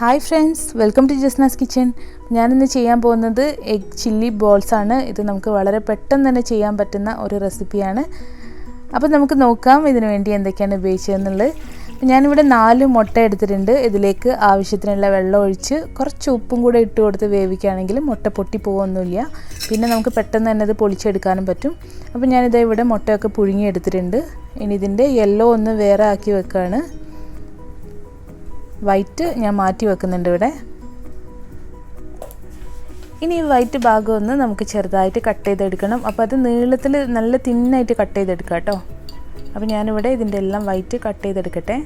Hi friends, welcome to Jasna's kitchen. ഞാനിന്ന് ചെയ്യാൻ പോകുന്നത് എഗ് ചില്ലി ബോൾസ് ആണ്. ഇത് നമുക്ക് വളരെ പെട്ടെന്ന് തന്നെ ചെയ്യാൻ പറ്റുന്ന ഒരു റെസിപ്പിയാണ്. അപ്പോൾ നമുക്ക് നോക്കാം ഇതിനു വേണ്ടി എന്തൊക്കെയാണ് ഉപയോഗിച്ചതെന്നുള്ളത്. ഞാനിവിടെ 4 മുട്ട എടുത്തിട്ടുണ്ട്. ഇതിലേക്ക് ആവശ്യത്തിനുള്ള വെള്ളം ഒഴിച്ച് കുറച്ച് ഉപ്പും കൂടെ ഇട്ട് കൊടുത്ത് വേവിക്കുകയാണെങ്കിൽ മുട്ട പൊട്ടി പോകുന്നില്ല. പിന്നെ നമുക്ക് പെട്ടെന്ന് തന്നെ ഇത് പൊളിച്ചെടുക്കാനും പറ്റും. അപ്പോൾ ഞാനിത് ഇവിടെ മുട്ടയൊക്കെ പുഴുങ്ങി എടുത്തിട്ടുണ്ട്. ഇനി ഇതിൻ്റെ യെല്ലോ ഒന്ന് വേറെ ആക്കി വെക്കുകയാണ്. വൈറ്റ് ഞാൻ മാറ്റി വെക്കുന്നുണ്ട് ഇവിടെ. ഇനി വൈറ്റ് ഭാഗം ഒന്ന് നമുക്ക് ചെറുതായിട്ട് കട്ട് ചെയ്തെടുക്കണം. അപ്പോൾ അത് നീളത്തിൽ നല്ല തിന്നായിട്ട് കട്ട് ചെയ്തെടുക്കാം കേട്ടോ. അപ്പോൾ ഞാനിവിടെ ഇതിൻ്റെ എല്ലാം വൈറ്റ് കട്ട് ചെയ്തെടുക്കട്ടെ.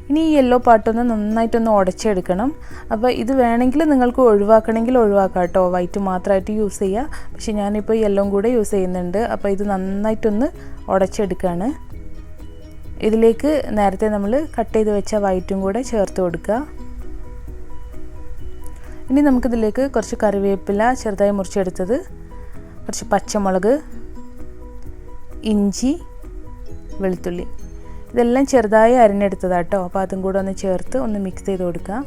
ഇനി ഈ യെല്ലോ പാർട്ടൊന്ന് നന്നായിട്ടൊന്ന് ഉടച്ചെടുക്കണം. അപ്പോൾ ഇത് വേണമെങ്കിൽ നിങ്ങൾക്ക് ഒഴിവാക്കണമെങ്കിൽ ഒഴിവാക്കാം കേട്ടോ, വൈറ്റ് മാത്രമായിട്ട് യൂസ് ചെയ്യുക. പക്ഷേ ഞാനിപ്പോൾ യെല്ലോയും കൂടെ യൂസ് ചെയ്യുന്നുണ്ട്. അപ്പോൾ ഇത് നന്നായിട്ടൊന്ന് ഉടച്ചെടുക്കുകയാണ്. ഇതിലേക്ക് നേരത്തെ നമ്മൾ കട്ട് ചെയ്ത് വെച്ച വൈറ്റും കൂടെ ചേർത്ത് കൊടുക്കുക. ഇനി നമുക്കിതിലേക്ക് കുറച്ച് കറിവേപ്പില ചെറുതായി മുറിച്ചെടുത്തത്, കുറച്ച് പച്ചമുളക്, ഇഞ്ചി, വെളുത്തുള്ളി ഇതെല്ലാം ചെറുതായി അരിഞ്ഞെടുത്തതാട്ടോ. അപ്പോൾ അതും കൂടെ ഒന്ന് ചേർത്ത് ഒന്ന് മിക്സ് ചെയ്ത് കൊടുക്കുക.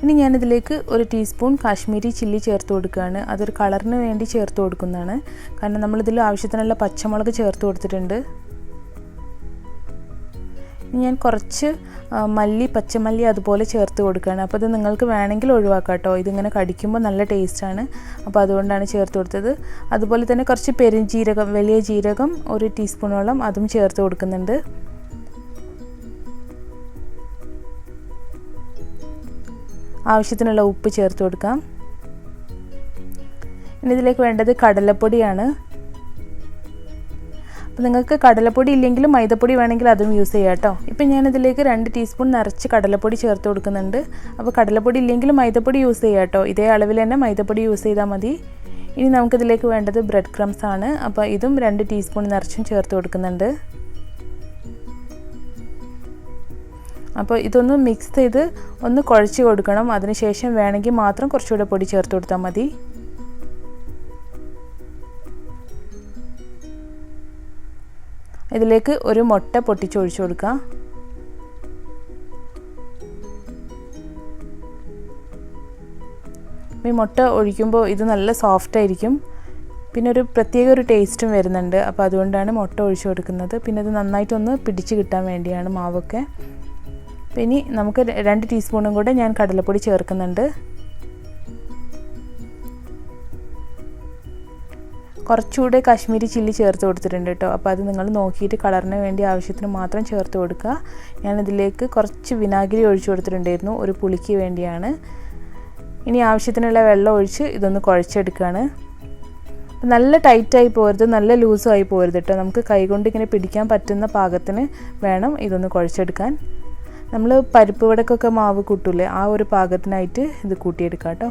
ഇനി ഞാനിതിലേക്ക് 1 ടീസ്പൂൺ കാശ്മീരി ചില്ലി ചേർത്ത് കൊടുക്കുകയാണ്. അതൊരു കളറിന് വേണ്ടി ചേർത്ത് കൊടുക്കുന്നതാണ്. കാരണം നമ്മളിതിൽ ആവശ്യത്തിനുള്ള പച്ചമുളക് ചേർത്ത് കൊടുത്തിട്ടുണ്ട്. ഞാൻ കുറച്ച് പച്ചമല്ലി അതുപോലെ ചേർത്ത് കൊടുക്കുകയാണ്. അപ്പോൾ ഇത് നിങ്ങൾക്ക് വേണമെങ്കിൽ ഒഴിവാക്കാം കേട്ടോ. ഇതിങ്ങനെ കടിക്കുമ്പോൾ നല്ല ടേസ്റ്റാണ്. അപ്പോൾ അതുകൊണ്ടാണ് ചേർത്ത് കൊടുത്തത്. അതുപോലെ തന്നെ കുറച്ച് പെരുംജീരകം, വലിയ ജീരകം 1 ടീസ്പൂണോളം അതും ചേർത്ത് കൊടുക്കുന്നുണ്ട്. ആവശ്യത്തിനുള്ള ഉപ്പ് ചേർത്ത് കൊടുക്കാം. ഇനി ഇതിലേക്ക് വേണ്ടത് കടലപ്പൊടിയാണ്. അപ്പോൾ നിങ്ങൾക്ക് കടലപ്പൊടി ഇല്ലെങ്കിലും മൈദപ്പൊടി വേണമെങ്കിൽ അതും യൂസ് ചെയ്യാം കേട്ടോ. ഇപ്പം ഞാനിതിലേക്ക് 2 ടീസ്പൂൺ നിറച്ച് കടലപ്പൊടി ചേർത്ത് കൊടുക്കുന്നുണ്ട്. അപ്പോൾ കടലപ്പൊടി ഇല്ലെങ്കിലും മൈദപ്പൊടി യൂസ് ചെയ്യാം കേട്ടോ. ഇതേ അളവിൽ തന്നെ മൈദപ്പൊടി യൂസ് ചെയ്താൽ മതി. ഇനി നമുക്കിതിലേക്ക് വേണ്ടത് ബ്രെഡ് ക്രംസ് ആണ്. അപ്പോൾ ഇതും 2 ടീസ്പൂൺ നിറച്ചും ചേർത്ത് കൊടുക്കുന്നുണ്ട്. അപ്പോൾ ഇതൊന്ന് മിക്സ് ചെയ്ത് ഒന്ന് കുഴച്ച് കൊടുക്കണം. അതിനുശേഷം വേണമെങ്കിൽ മാത്രം കുറച്ചുകൂടെ പൊടി ചേർത്ത് കൊടുത്താൽ മതി. ഇതിലേക്ക് ഒരു മുട്ട പൊട്ടിച്ചൊഴിച്ച് കൊടുക്കാം. ഈ മുട്ട ഒഴിക്കുമ്പോൾ ഇത് നല്ല സോഫ്റ്റ് ആയിരിക്കും. പിന്നെ ഒരു പ്രത്യേക ഒരു ടേസ്റ്റും വരുന്നുണ്ട്. അപ്പോൾ അതുകൊണ്ടാണ് മുട്ട ഒഴിച്ച് കൊടുക്കുന്നത്. പിന്നെ ഇത് നന്നായിട്ടൊന്ന് പിടിച്ച് കിട്ടാൻ വേണ്ടിയാണ് മാവൊക്കെ. ഇനി നമുക്ക് 2 ടീസ്പൂണും കൂടെ ഞാൻ കടലപ്പൊടി ചേർക്കുന്നുണ്ട്. കുറച്ചുകൂടെ കാശ്മീരി ചില്ലി ചേർത്ത് കൊടുത്തിട്ടുണ്ട് കേട്ടോ. അപ്പോൾ അത് നിങ്ങൾ നോക്കിയിട്ട് കളറിന് വേണ്ടി ആവശ്യത്തിന് മാത്രം ചേർത്ത് കൊടുക്കുക. ഞാനിതിലേക്ക് കുറച്ച് വിനാഗിരി ഒഴിച്ചു കൊടുത്തിട്ടുണ്ടായിരുന്നു, ഒരു പുളിക്ക് വേണ്ടിയാണ്. ഇനി ആവശ്യത്തിനുള്ള വെള്ളം ഒഴിച്ച് ഇതൊന്ന് കുഴച്ചെടുക്കുകയാണ്. നല്ല ടൈറ്റായി പോരുത്, നല്ല ലൂസും ആയി പോരുത് കേട്ടോ. നമുക്ക് കൈകൊണ്ട് ഇങ്ങനെ പിടിക്കാൻ പറ്റുന്ന പാകത്തിന് വേണം ഇതൊന്ന് കുഴച്ചെടുക്കാൻ. നമ്മൾ പരിപ്പ് വടക്കൊക്കെ മാവ് കൂട്ടൂലേ, ആ ഒരു പാകത്തിനായിട്ട് ഇത് കൂട്ടിയെടുക്കാം കേട്ടോ.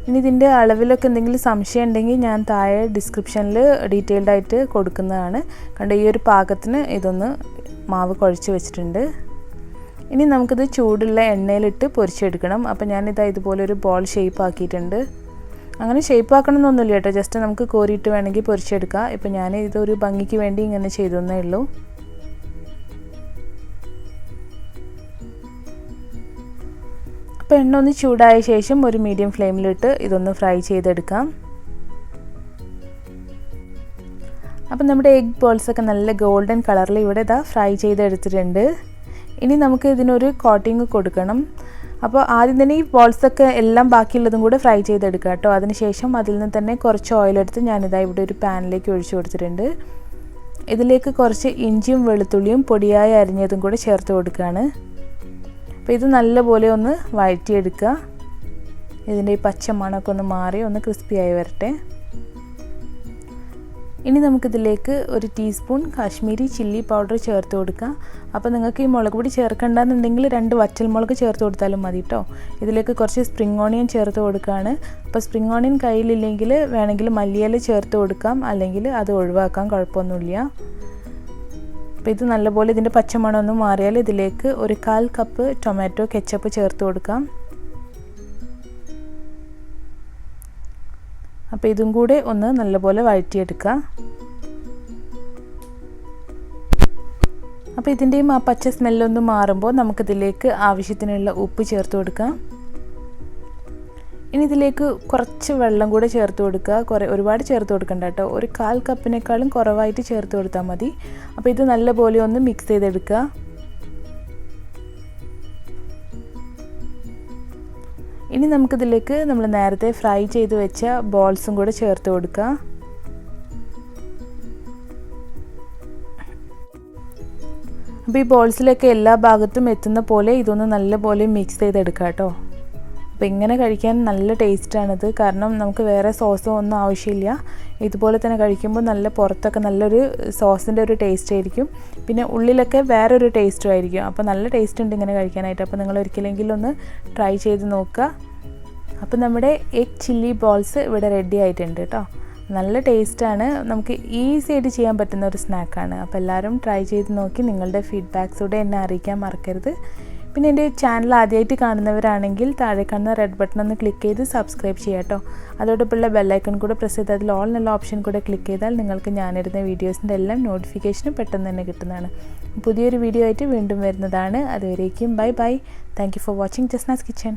ഇനി ഇതിൻ്റെ അളവിലൊക്കെ എന്തെങ്കിലും സംശയം ഉണ്ടെങ്കിൽ ഞാൻ താഴെ ഡിസ്ക്രിപ്ഷനിൽ ഡീറ്റെയിൽഡ് ആയിട്ട് കൊടുക്കുന്നതാണ്. കണ്ട ഈ ഒരു പാകത്തിന് ഇതൊന്ന് മാവ് കുഴച്ച് വെച്ചിട്ടുണ്ട്. ഇനി നമുക്കിത് ചൂടുള്ള എണ്ണയിലിട്ട് പൊരിച്ചെടുക്കണം. അപ്പോൾ ഞാനിതാ ഇതുപോലെ ഒരു ബോൾ ഷേപ്പ് ആക്കിയിട്ടുണ്ട്. അങ്ങനെ ഷേപ്പ് ആക്കണമെന്നൊന്നുമില്ല കേട്ടോ, ജസ്റ്റ് നമുക്ക് കോരിയിട്ട് വേണമെങ്കിൽ പൊരിച്ചെടുക്കാം. ഇപ്പം ഞാൻ ഇതൊരു ഭംഗിക്ക് വേണ്ടി ഇങ്ങനെ ചെയ്തേ ഉള്ളൂ. അപ്പോൾ എണ്ണ ഒന്ന് ചൂടായ ശേഷം ഒരു മീഡിയം ഫ്ലെയിമിലിട്ട് ഇതൊന്ന് ഫ്രൈ ചെയ്തെടുക്കാം. അപ്പം നമ്മുടെ എഗ് ബോൾസൊക്കെ നല്ല ഗോൾഡൻ കളറിൽ ഇവിടെ ഇതാ ഫ്രൈ ചെയ്തെടുത്തിട്ടുണ്ട്. ഇനി നമുക്ക് ഇതിനൊരു കോട്ടിങ് കൊടുക്കണം. അപ്പോൾ ആദ്യം തന്നെ ഈ ബോൾസൊക്കെ എല്ലാം ബാക്കിയുള്ളതും കൂടെ ഫ്രൈ ചെയ്തെടുക്കുക കേട്ടോ. അതിനുശേഷം അതിൽ നിന്ന് തന്നെ കുറച്ച് ഓയിലെടുത്ത് ഞാനിതാ ഇവിടെ ഒരു പാനിലേക്ക് ഒഴിച്ചു കൊടുത്തിട്ടുണ്ട്. ഇതിലേക്ക് കുറച്ച് ഇഞ്ചിയും വെളുത്തുള്ളിയും പൊടിയായി അരിഞ്ഞതും കൂടെ ചേർത്ത് കൊടുക്കുകയാണ്. അപ്പോൾ ഇത് നല്ലപോലെ ഒന്ന് വഴറ്റിയെടുക്കുക. ഇതിൻ്റെ ഈ പച്ച മണമൊക്കെ ഒന്ന് മാറി ഒന്ന് ക്രിസ്പിയായി വരട്ടെ. ഇനി നമുക്കിതിലേക്ക് 1 ടീസ്പൂൺ കാശ്മീരി ചില്ലി പൗഡർ ചേർത്ത് കൊടുക്കാം. അപ്പോൾ നിങ്ങൾക്ക് ഈ മുളക് പൊടി ചേർക്കണ്ടെന്നുണ്ടെങ്കിൽ 2 വറ്റൽമുളക് ചേർത്ത് കൊടുത്താലും മതി കേട്ടോ. ഇതിലേക്ക് കുറച്ച് സ്പ്രിംഗ് ഓണിയൻ ചേർത്ത് കൊടുക്കുകയാണ്. അപ്പോൾ സ്പ്രിംഗ് ഓണിയൻ കയ്യിലില്ലെങ്കിൽ വേണമെങ്കിൽ മല്ലിയില ചേർത്ത് കൊടുക്കാം, അല്ലെങ്കിൽ അത് ഒഴിവാക്കാം, കുഴപ്പമൊന്നുമില്ല. അപ്പോൾ ഇത് നല്ലപോലെ ഇതിൻ്റെ പച്ചമണം ഒന്ന് മാറിയാൽ ഇതിലേക്ക് 1/4 കപ്പ് ടൊമാറ്റോ കെച്ചപ്പ് ചേർത്ത് കൊടുക്കാം. അപ്പോൾ ഇതും കൂടെ ഒന്ന് നല്ലപോലെ വഴറ്റിയെടുക്കുക. അപ്പോൾ ഇതിൻ്റെയും ആ പച്ച സ്മെല്ലൊന്ന് മാറുമ്പോൾ നമുക്കിതിലേക്ക് ആവശ്യത്തിനുള്ള ഉപ്പ് ചേർത്ത് കൊടുക്കാം. ഇനി ഇതിലേക്ക് കുറച്ച് വെള്ളം കൂടെ ചേർത്ത് കൊടുക്കുക. ഒരുപാട് ചേർത്ത് കൊടുക്കണ്ട കേട്ടോ, ഒരു 1/4 കപ്പിനേക്കാളും കുറവായിട്ട് ചേർത്ത് കൊടുത്താൽ മതി. അപ്പോൾ ഇത് നല്ലപോലെ ഒന്ന് മിക്സ് ചെയ്തെടുക്കുക. ഇനി നമുക്കിതിലേക്ക് നമ്മൾ നേരത്തെ ഫ്രൈ ചെയ്ത് വെച്ച ബോൾസും കൂടെ ചേർത്ത് കൊടുക്കുക. അപ്പോൾ ഈ ബോൾസിലൊക്കെ എല്ലാ ഭാഗത്തും എത്തുന്ന പോലെ ഇതൊന്ന് നല്ലപോലെ മിക്സ് ചെയ്തെടുക്കുക കേട്ടോ. അപ്പോൾ ഇങ്ങനെ കഴിക്കാൻ നല്ല ടേസ്റ്റാണിത്, കാരണം നമുക്ക് വേറെ സോസോ ഒന്നും ആവശ്യമില്ല. ഇതുപോലെ തന്നെ കഴിക്കുമ്പോൾ നല്ല പുറത്തൊക്കെ നല്ലൊരു സോസിൻ്റെ ഒരു ടേസ്റ്റ് ആയിരിക്കും, പിന്നെ ഉള്ളിലൊക്കെ വേറൊരു ടേസ്റ്റും ആയിരിക്കും. അപ്പോൾ നല്ല ടേസ്റ്റ് ഉണ്ട് ഇങ്ങനെ കഴിക്കാനായിട്ട്. അപ്പോൾ നിങ്ങൾ ഒരിക്കലെങ്കിലും ഒന്ന് ട്രൈ ചെയ്ത് നോക്കുക. അപ്പോൾ നമ്മുടെ എഗ് ചില്ലി ബോൾസ് ഇവിടെ റെഡി ആയിട്ടുണ്ട് കേട്ടോ. നല്ല ടേസ്റ്റാണ്, നമുക്ക് ഈസി ആയിട്ട് ചെയ്യാൻ പറ്റുന്ന ഒരു സ്നാക്കാണ്. അപ്പോൾ എല്ലാവരും ട്രൈ ചെയ്ത് നോക്കി നിങ്ങളുടെ ഫീഡ്ബാക്ക്സൂടെ എന്നെ അറിയിക്കാൻ മറക്കരുത്. പിന്നെ എൻ്റെ ചാനൽ ആദ്യമായിട്ട് കാണുന്നവരാണെങ്കിൽ താഴെ കാണുന്ന റെഡ് ബട്ടൺ ഒന്ന് ക്ലിക്ക് ചെയ്ത് സബ്സ്ക്രൈബ് ചെയ്യാം കേട്ടോ. അതോടൊപ്പമുള്ള ബെല്ലൈക്കൺ കൂടെ പ്രസ് ചെയ്ത് അതിൽ ഓൾ എന്നുള്ള ഓപ്ഷൻ കൂടെ ക്ലിക്ക് ചെയ്താൽ നിങ്ങൾക്ക് ഞാനിരുന്ന വീഡിയോസിൻ്റെ എല്ലാം നോട്ടിഫിക്കേഷനും പെട്ടെന്ന് തന്നെ കിട്ടുന്നതാണ്. പുതിയൊരു വീഡിയോ ആയിട്ട് വീണ്ടും വരുന്നതാണ്. അതുവരേക്കും bye bye. Thank you for watching Jasna's kitchen.